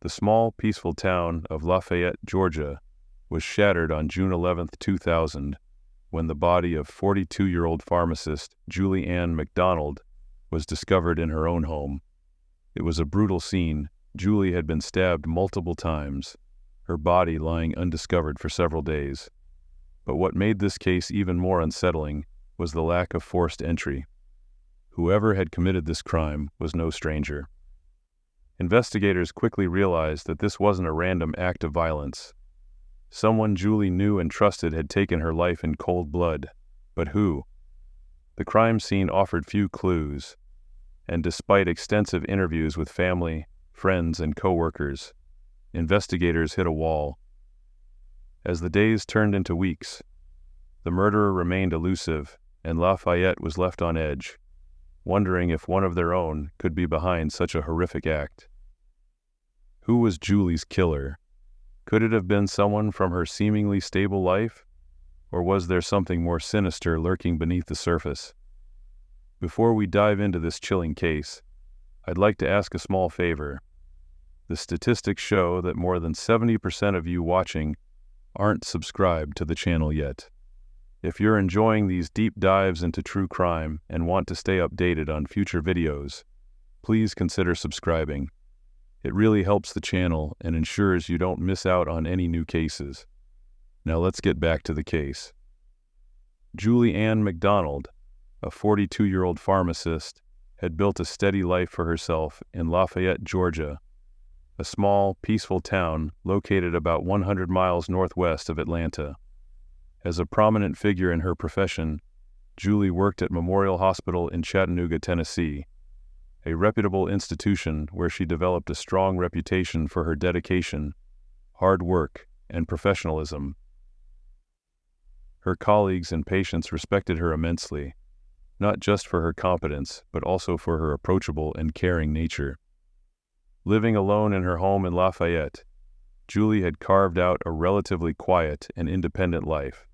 The small, peaceful town of Lafayette, Georgia, was shattered on June 11, 2000, when the body of 42-year-old pharmacist Julie McDonald was discovered in her own home. It was a brutal scene. Julie had been stabbed multiple times, her body lying undiscovered for several days. But what made this case even more unsettling was the lack of forced entry. Whoever had committed this crime was no stranger. Investigators quickly realized that this wasn't a random act of violence. Someone Julie knew and trusted had taken her life in cold blood. But who? The crime scene offered few clues, and despite extensive interviews with family, friends, and co-workers, investigators hit a wall. As the days turned into weeks, the murderer remained elusive, and Lafayette was left on edge, wondering if one of their own could be behind such a horrific act. Who was Julie's killer? Could it have been someone from her seemingly stable life? Or was there something more sinister lurking beneath the surface? Before we dive into this chilling case, I'd like to ask a small favor. The statistics show that more than 70% of you watching aren't subscribed to the channel yet. If you're enjoying these deep dives into true crime and want to stay updated on future videos, please consider subscribing. It really helps the channel and ensures you don't miss out on any new cases. Now let's get back to the case. Julie McDonald, a 42-year-old pharmacist, had built a steady life for herself in Lafayette, Georgia, a small, peaceful town located about 100 miles northwest of Atlanta. As a prominent figure in her profession, Julie worked at Memorial Hospital in Chattanooga, Tennessee, a reputable institution where she developed a strong reputation for her dedication, hard work, and professionalism. Her colleagues and patients respected her immensely, not just for her competence, but also for her approachable and caring nature. Living alone in her home in Lafayette, Julie had carved out a relatively quiet and independent life.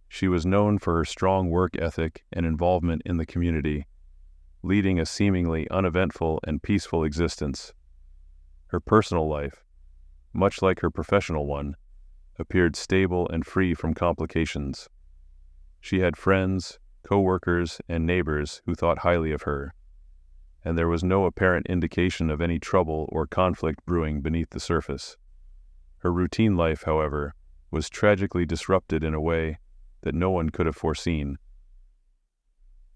She was known for her strong work ethic and involvement in the community, leading a seemingly uneventful and peaceful existence. Her personal life, much like her professional one, appeared stable and free from complications. She had friends, co-workers, and neighbors who thought highly of her, and there was no apparent indication of any trouble or conflict brewing beneath the surface. Her routine life, however, was tragically disrupted in a way that no one could have foreseen.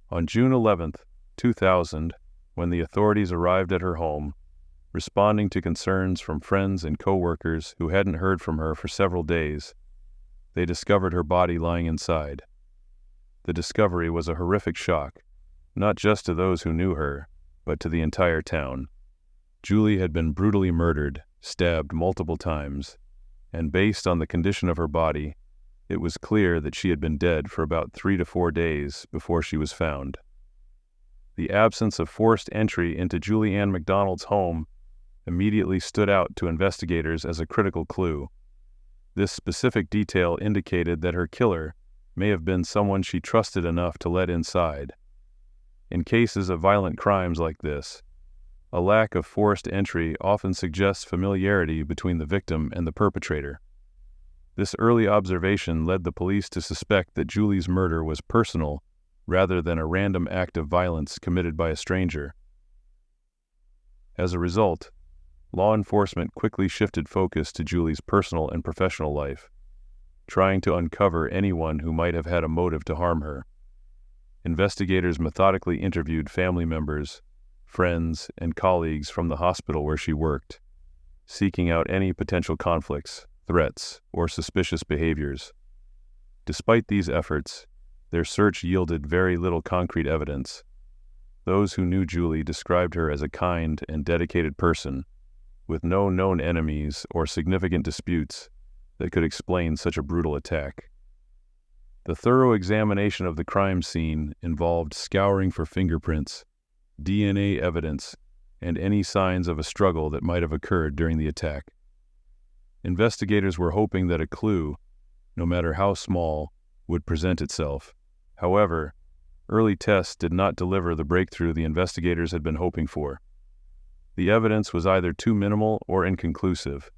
On June 11th, 2000, when the authorities arrived at her home, responding to concerns from friends and co-workers who hadn't heard from her for several days, they discovered her body lying inside. The discovery was a horrific shock, not just to those who knew her, but to the entire town. Julie had been brutally murdered, stabbed multiple times, and based on the condition of her body, it was clear that she had been dead for about 3 to 4 days before she was found. The absence of forced entry into Julie McDonald's home immediately stood out to investigators as a critical clue. This specific detail indicated that her killer may have been someone she trusted enough to let inside. In cases of violent crimes like this, a lack of forced entry often suggests familiarity between the victim and the perpetrator. This early observation led the police to suspect that Julie's murder was personal rather than a random act of violence committed by a stranger. As a result, law enforcement quickly shifted focus to Julie's personal and professional life, trying to uncover anyone who might have had a motive to harm her. Investigators methodically interviewed family members, friends, and colleagues from the hospital where she worked, seeking out any potential conflicts, threats, or suspicious behaviors. Despite these efforts, their search yielded very little concrete evidence. Those who knew Julie described her as a kind and dedicated person, with no known enemies or significant disputes that could explain such a brutal attack. The thorough examination of the crime scene involved scouring for fingerprints, DNA evidence, and any signs of a struggle that might have occurred during the attack. Investigators were hoping that a clue, no matter how small, would present itself. However, early tests did not deliver the breakthrough the investigators had been hoping for. The evidence was either too minimal or inconclusive,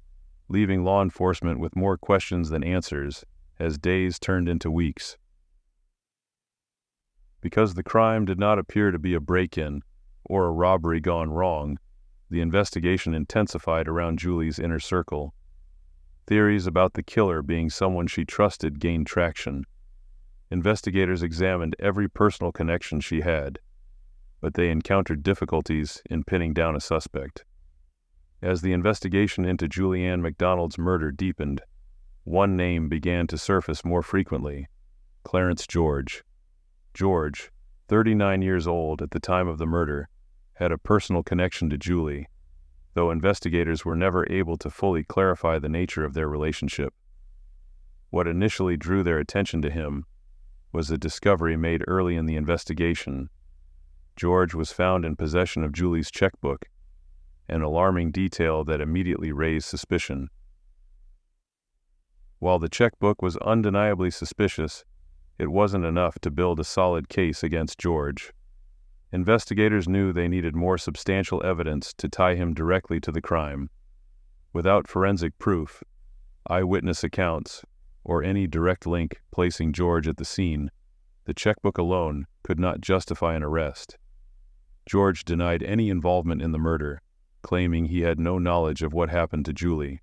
leaving law enforcement with more questions than answers as days turned into weeks. Because the crime did not appear to be a break-in or a robbery gone wrong, the investigation intensified around Julie's inner circle. Theories about the killer being someone she trusted gained traction. Investigators examined every personal connection she had, but they encountered difficulties in pinning down a suspect. As the investigation into Julie McDonald's murder deepened, one name began to surface more frequently: Clarence George. George, 39 years old at the time of the murder, had a personal connection to Julie, though investigators were never able to fully clarify the nature of their relationship. What initially drew their attention to him was a discovery made early in the investigation. George was found in possession of Julie's checkbook, an alarming detail that immediately raised suspicion. While the checkbook was undeniably suspicious, it wasn't enough to build a solid case against George. Investigators knew they needed more substantial evidence to tie him directly to the crime. Without forensic proof, eyewitness accounts, or any direct link placing George at the scene, the checkbook alone could not justify an arrest. George denied any involvement in the murder, claiming he had no knowledge of what happened to Julie.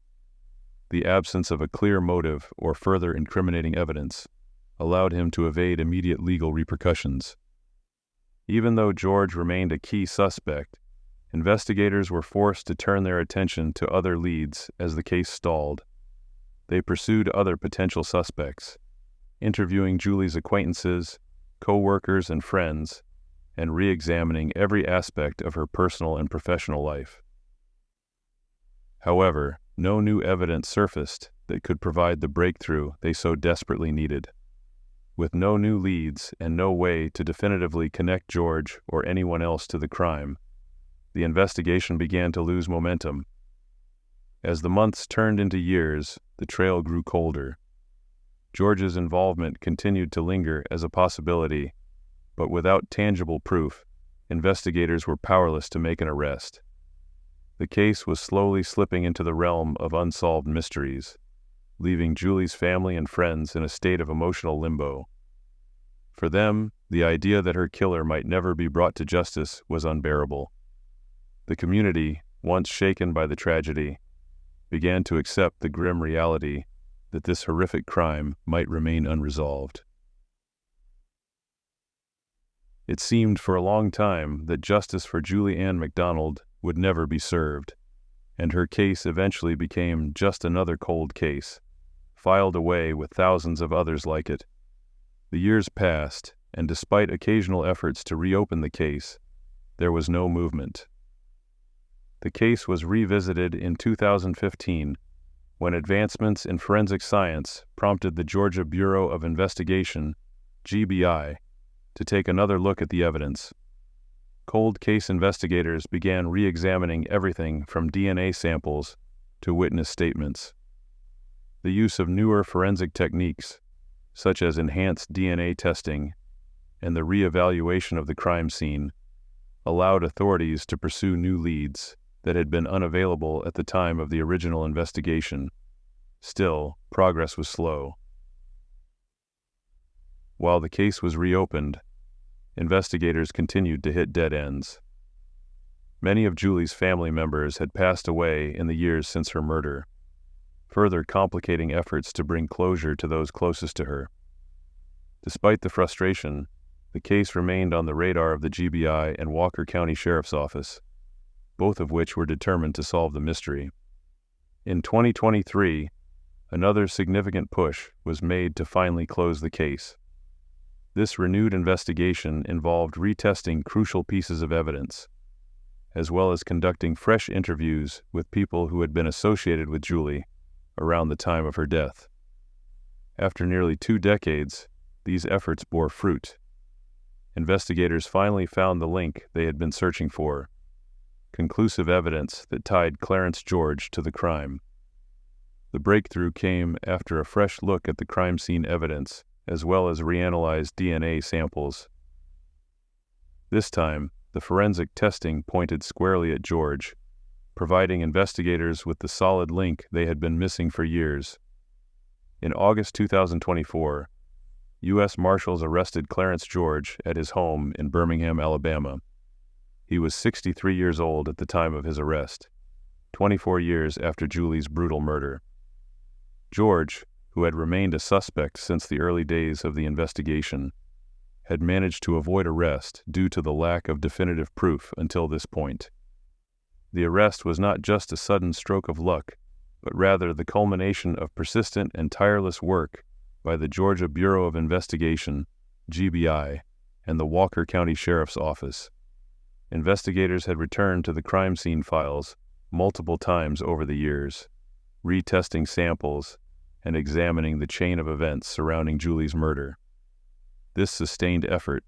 The absence of a clear motive or further incriminating evidence allowed him to evade immediate legal repercussions. Even though George remained a key suspect, investigators were forced to turn their attention to other leads as the case stalled. They pursued other potential suspects, interviewing Julie's acquaintances, co-workers, and friends, and re-examining every aspect of her personal and professional life. However, no new evidence surfaced that could provide the breakthrough they so desperately needed. With no new leads and no way to definitively connect George or anyone else to the crime, the investigation began to lose momentum. As the months turned into years, the trail grew colder. George's involvement continued to linger as a possibility, but without tangible proof, investigators were powerless to make an arrest. The case was slowly slipping into the realm of unsolved mysteries, leaving Julie's family and friends in a state of emotional limbo. For them, the idea that her killer might never be brought to justice was unbearable. The community, once shaken by the tragedy, began to accept the grim reality that this horrific crime might remain unresolved. It seemed for a long time that justice for Julie McDonald would never be served, and her case eventually became just another cold case, filed away with thousands of others like it. The years passed, and despite occasional efforts to reopen the case, there was no movement. The case was revisited in 2015 when advancements in forensic science prompted the Georgia Bureau of Investigation, GBI, to take another look at the evidence. Cold case investigators began re-examining everything from DNA samples to witness statements. The use of newer forensic techniques, such as enhanced DNA testing and the re-evaluation of the crime scene, allowed authorities to pursue new leads that had been unavailable at the time of the original investigation. Still, progress was slow. While the case was reopened, investigators continued to hit dead ends. Many of Julie's family members had passed away in the years since her murder, further complicating efforts to bring closure to those closest to her. Despite the frustration, the case remained on the radar of the GBI and Walker County Sheriff's Office, both of which were determined to solve the mystery. In 2023, another significant push was made to finally close the case. This renewed investigation involved retesting crucial pieces of evidence, as well as conducting fresh interviews with people who had been associated with Julie around the time of her death. After nearly 2 decades, these efforts bore fruit. Investigators finally found the link they had been searching for: conclusive evidence that tied Clarence George to the crime. The breakthrough came after a fresh look at the crime scene evidence, as well as reanalyzed DNA samples. This time, the forensic testing pointed squarely at George, providing investigators with the solid link they had been missing for years. In August 2024, U.S. Marshals arrested Clarence George at his home in Birmingham, Alabama. He was 63 years old at the time of his arrest, 24 years after Julie's brutal murder. George, who had remained a suspect since the early days of the investigation, had managed to avoid arrest due to the lack of definitive proof until this point. The arrest was not just a sudden stroke of luck, but rather the culmination of persistent and tireless work by the Georgia Bureau of Investigation, GBI, and the Walker County Sheriff's Office. Investigators had returned to the crime scene files multiple times over the years, retesting samples and examining the chain of events surrounding Julie's murder. This sustained effort,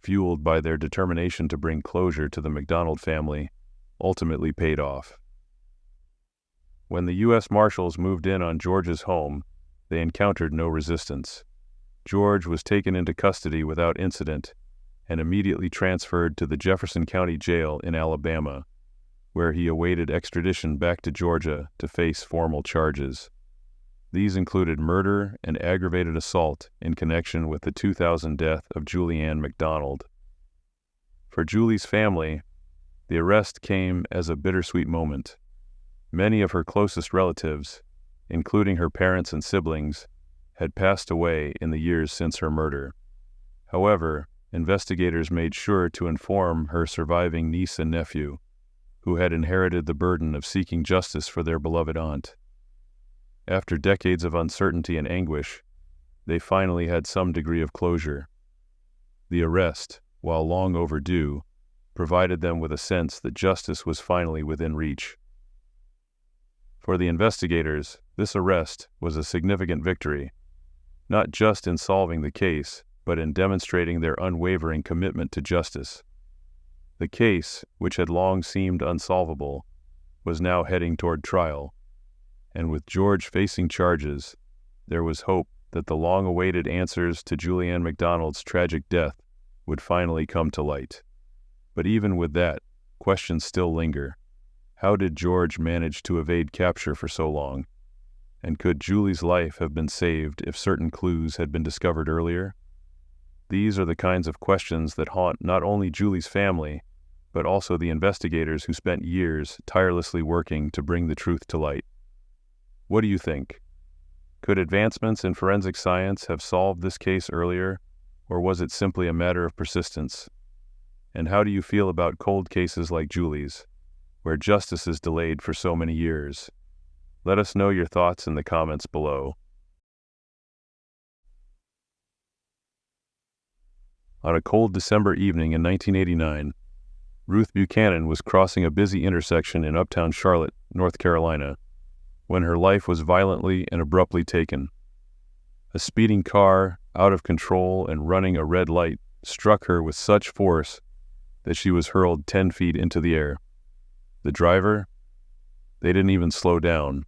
fueled by their determination to bring closure to the McDonald family, ultimately paid off. When the U.S. Marshals moved in on George's home, they encountered no resistance. George was taken into custody without incident and immediately transferred to the Jefferson County Jail in Alabama, where he awaited extradition back to Georgia to face formal charges. These included murder and aggravated assault in connection with the 2000 death of Julie McDonald. For Julie's family, the arrest came as a bittersweet moment. Many of her closest relatives, including her parents and siblings, had passed away in the years since her murder. However, investigators made sure to inform her surviving niece and nephew, who had inherited the burden of seeking justice for their beloved aunt. After decades of uncertainty and anguish, they finally had some degree of closure. The arrest, while long overdue, provided them with a sense that justice was finally within reach. For the investigators, this arrest was a significant victory, not just in solving the case, but in demonstrating their unwavering commitment to justice. The case, which had long seemed unsolvable, was now heading toward trial, and with George facing charges, there was hope that the long-awaited answers to Julie McDonald's tragic death would finally come to light. But even with that, questions still linger. How did George manage to evade capture for so long? And could Julie's life have been saved if certain clues had been discovered earlier? These are the kinds of questions that haunt not only Julie's family, but also the investigators who spent years tirelessly working to bring the truth to light. What do you think? Could advancements in forensic science have solved this case earlier, or was it simply a matter of persistence? And how do you feel about cold cases like Julie's, where justice is delayed for so many years? Let us know your thoughts in the comments below. On a cold December evening in 1989, Ruth Buchanan was crossing a busy intersection in uptown Charlotte, North Carolina, when her life was violently and abruptly taken. A speeding car, out of control and running a red light, struck her with such force that she was hurled 10 feet into the air. The driver? They didn't even slow down.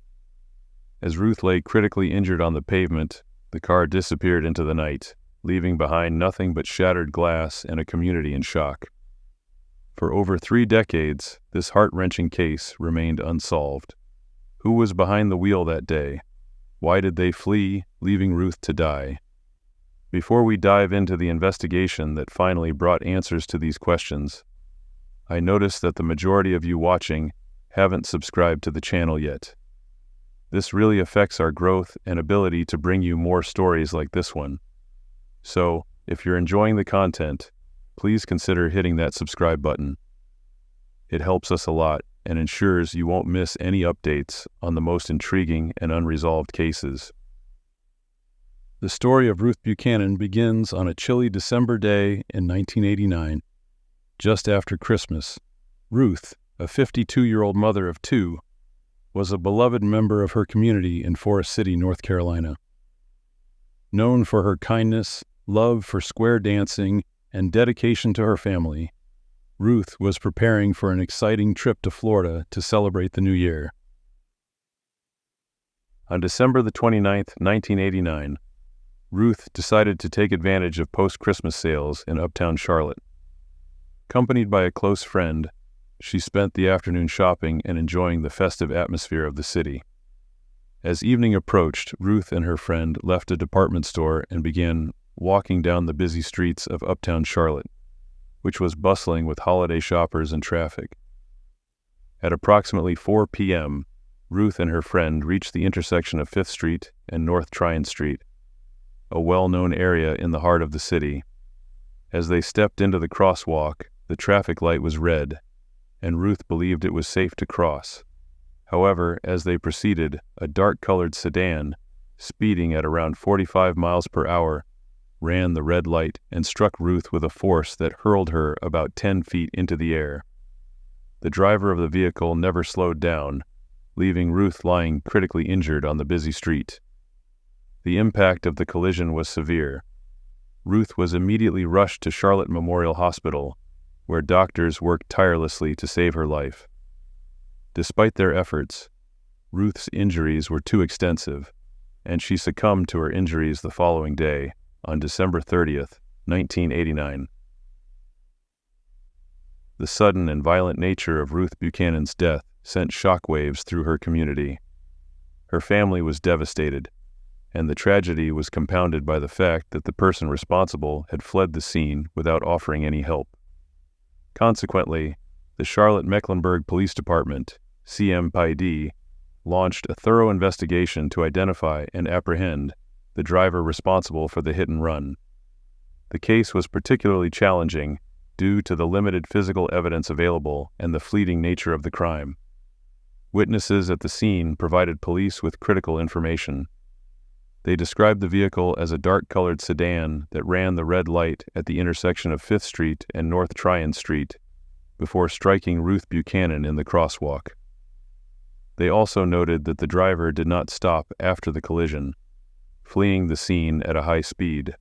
As Ruth lay critically injured on the pavement, the car disappeared into the night, leaving behind nothing but shattered glass and a community in shock. For over 3 decades, this heart-wrenching case remained unsolved. Who was behind the wheel that day? Why did they flee, leaving Ruth to die? Before we dive into the investigation that finally brought answers to these questions, I noticed that the majority of you watching haven't subscribed to the channel yet. This really affects our growth and ability to bring you more stories like this one. So, if you're enjoying the content, please consider hitting that subscribe button. It helps us a lot and ensures you won't miss any updates on the most intriguing and unresolved cases. The story of Ruth Buchanan begins on a chilly December day in 1989, just after Christmas. Ruth, a 52-year-old mother of 2, was a beloved member of her community in Forest City, North Carolina. Known for her kindness, love for square dancing, and dedication to her family, Ruth was preparing for an exciting trip to Florida to celebrate the new year. On December the 29th, 1989, Ruth decided to take advantage of post-Christmas sales in uptown Charlotte. Accompanied by a close friend, she spent the afternoon shopping and enjoying the festive atmosphere of the city. As evening approached, Ruth and her friend left a department store and began walking down the busy streets of uptown Charlotte, which was bustling with holiday shoppers and traffic. At approximately 4 p.m., Ruth and her friend reached the intersection of 5th Street and North Tryon Street, a well-known area in the heart of the city. As they stepped into the crosswalk, the traffic light was red, and Ruth believed it was safe to cross. However, as they proceeded, a dark-colored sedan, speeding at around 45 miles per hour, ran the red light and struck Ruth with a force that hurled her about 10 feet into the air. The driver of the vehicle never slowed down, leaving Ruth lying critically injured on the busy street. The impact of the collision was severe. Ruth was immediately rushed to Charlotte Memorial Hospital, where doctors worked tirelessly to save her life. Despite their efforts, Ruth's injuries were too extensive, and she succumbed to her injuries the following day, on December 30th, 1989. The sudden and violent nature of Ruth Buchanan's death sent shockwaves through her community. Her family was devastated, and the tragedy was compounded by the fact that the person responsible had fled the scene without offering any help. Consequently, the Charlotte-Mecklenburg Police Department, CMPD, launched a thorough investigation to identify and apprehend the driver responsible for the hit and run. The case was particularly challenging due to the limited physical evidence available and the fleeting nature of the crime. Witnesses at the scene provided police with critical information. They described the vehicle as a dark-colored sedan that ran the red light at the intersection of 5th Street and North Tryon Street before striking Ruth Buchanan in the crosswalk. They also noted that the driver did not stop after the collision, fleeing the scene at a high speed.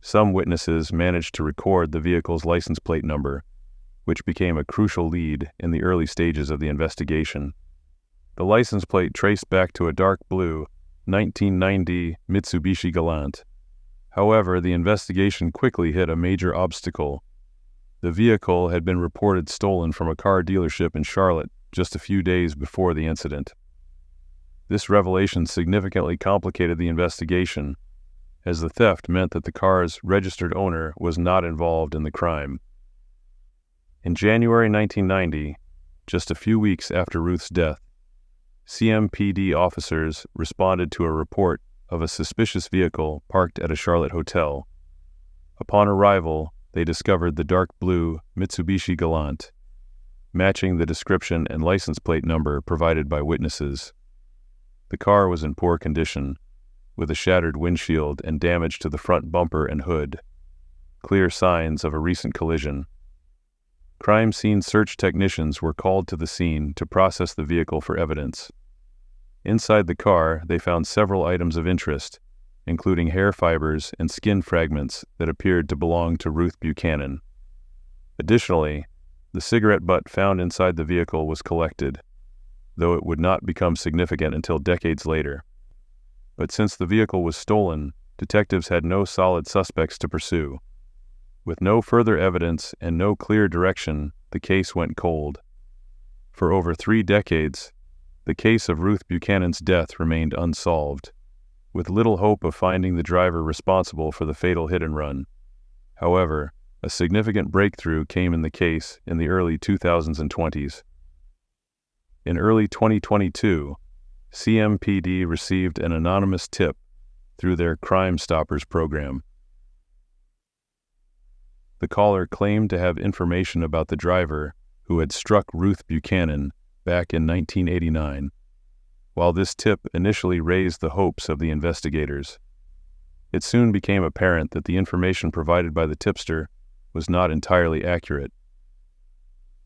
Some witnesses managed to record the vehicle's license plate number, which became a crucial lead in the early stages of the investigation. The license plate traced back to a dark blue 1990 Mitsubishi Galant. However, the investigation quickly hit a major obstacle. The vehicle had been reported stolen from a car dealership in Charlotte just a few days before the incident. This revelation significantly complicated the investigation, as the theft meant that the car's registered owner was not involved in the crime. In January 1990, just a few weeks after Ruth's death, CMPD officers responded to a report of a suspicious vehicle parked at a Charlotte hotel. Upon arrival, they discovered the dark blue Mitsubishi Galant, matching the description and license plate number provided by witnesses. The car was in poor condition, with a shattered windshield and damage to the front bumper and hood, clear signs of a recent collision. Crime scene search technicians were called to the scene to process the vehicle for evidence. Inside the car, they found several items of interest, including hair fibers and skin fragments that appeared to belong to Ruth Buchanan. Additionally, the cigarette butt found inside the vehicle was collected, though it would not become significant until decades later. But since the vehicle was stolen, detectives had no solid suspects to pursue. With no further evidence and no clear direction, the case went cold. For over 3 decades, the case of Ruth Buchanan's death remained unsolved, with little hope of finding the driver responsible for the fatal hit-and-run. However, a significant breakthrough came in the case in the early 2000s and 20s. In early 2022, CMPD received an anonymous tip through their Crime Stoppers program. The caller claimed to have information about the driver who had struck Ruth Buchanan back in 1989. While this tip initially raised the hopes of the investigators, it soon became apparent that the information provided by the tipster was not entirely accurate.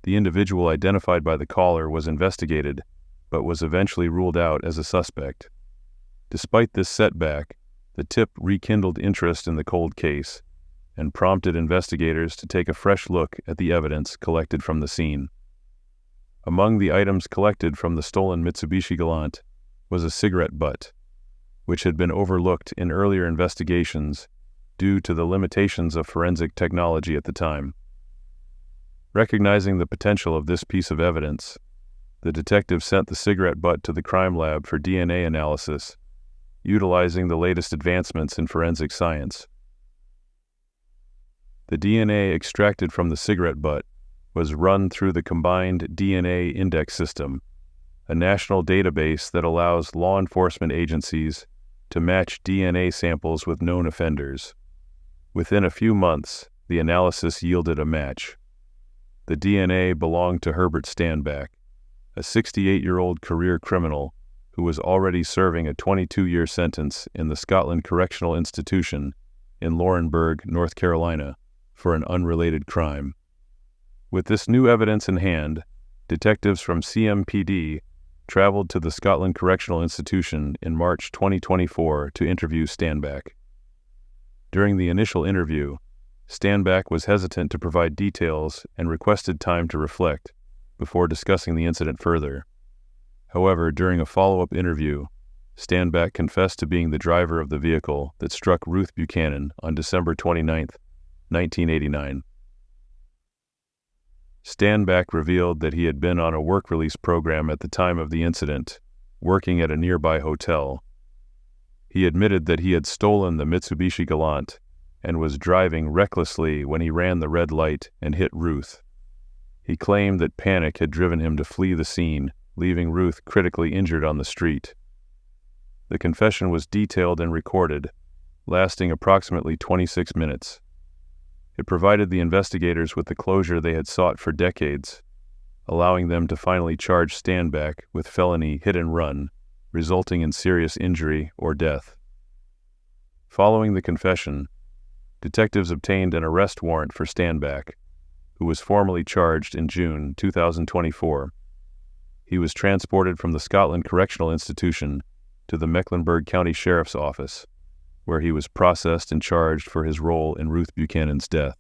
The individual identified by the caller was investigated, but was eventually ruled out as a suspect. Despite this setback, the tip rekindled interest in the cold case and prompted investigators to take a fresh look at the evidence collected from the scene. Among the items collected from the stolen Mitsubishi Galant was a cigarette butt, which had been overlooked in earlier investigations due to the limitations of forensic technology at the time. Recognizing the potential of this piece of evidence, the detective sent the cigarette butt to the crime lab for DNA analysis, utilizing the latest advancements in forensic science. The DNA extracted from the cigarette butt was run through the Combined DNA Index System, a national database that allows law enforcement agencies to match DNA samples with known offenders. Within a few months, the analysis yielded a match. The DNA belonged to Herbert Stanback, a 68-year-old career criminal who was already serving a 22-year sentence in the Scotland Correctional Institution in Laurinburg, North Carolina, for an unrelated crime. With this new evidence in hand, detectives from CMPD traveled to the Scotland Correctional Institution in March 2024 to interview Stanback. During the initial interview, Stanback was hesitant to provide details and requested time to reflect before discussing the incident further. However, during a follow-up interview, Stanback confessed to being the driver of the vehicle that struck Ruth Buchanan on December 29, 1989. Stanback revealed that he had been on a work release program at the time of the incident, working at a nearby hotel. He admitted that he had stolen the Mitsubishi Galant and was driving recklessly when he ran the red light and hit Ruth. He claimed that panic had driven him to flee the scene, leaving Ruth critically injured on the street. The confession was detailed and recorded, lasting approximately 26 minutes. It provided the investigators with the closure they had sought for decades, allowing them to finally charge Stanback with felony hit and run, resulting in serious injury or death. Following the confession, detectives obtained an arrest warrant for Stanback, who was formally charged in June 2024. He was transported from the Scotland Correctional Institution to the Mecklenburg County Sheriff's Office, where he was processed and charged for his role in Ruth Buchanan's death.